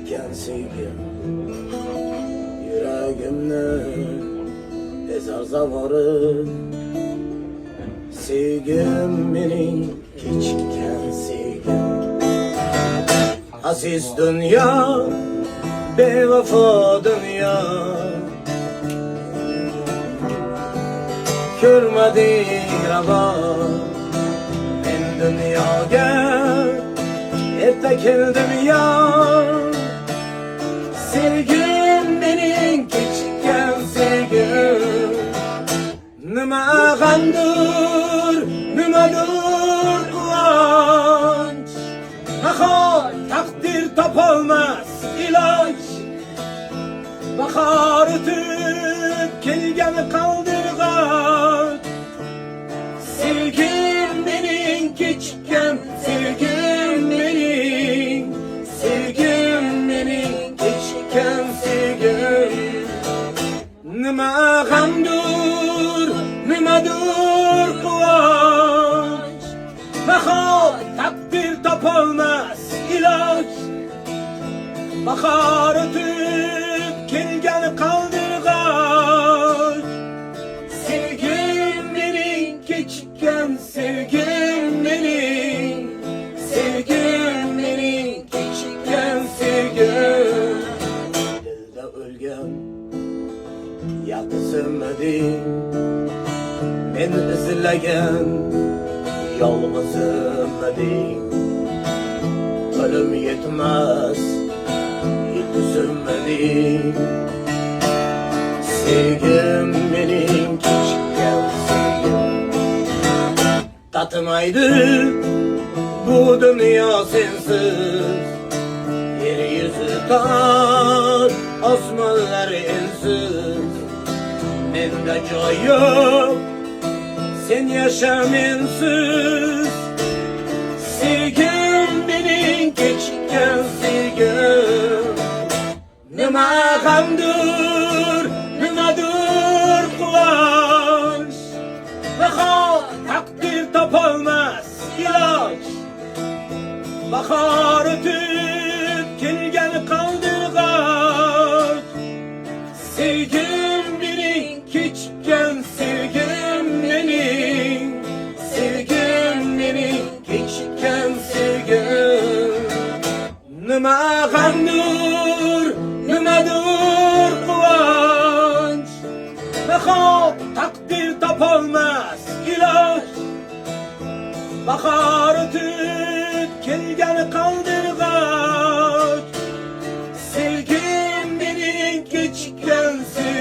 keçken sevgim yüreğimni ezer zavarı. Sevgim benim keçken sevgim, aziz dünya, bevafo dünya. Görmedik rava, ben dünyaya hep keldim ya. Sevgim benim keçken sevgim, nima gamdur, nimadur kuvonch. Nahot takdir topolmas iloj, bahor o'tib kelgani qaldirg'och. Sevgim benim keçken sevgim benim, sevgim benim keçken sevgim. Nima gamdur, nimadur kuvonch. Nahot takdir topolmas iloj, bahor o'tib kelgani qaldirg'och. Sevgim benim keçken sevgim benim, sevgim benim keçken sevgim. Dilde ölgen yatısımedi, men izlagan yolg'izimedi. Ölüm yetmez yetişemedi. Sevgim benim keçken sevgim, tatmaydı bu dünya sensiz. Yeryüzü tar, osmanlar ensiz. Mende joy yok, sen yaşa mensiz. Sevgim benim keçken sevgim, nima gamdur, nimadur kuvonch. Nahot takdir topolmas iloj, bahor o'tib kelgani qaldirg'och. Sevgim benim keçken sevgim benim, sevgim benim keçken sevgim. Nima gamdur, nimadur kuvonch. Nahot takdir topolmas iloj, bahor o'tib kelgani qaldirg'och. Sevgim benim keçken sevgim.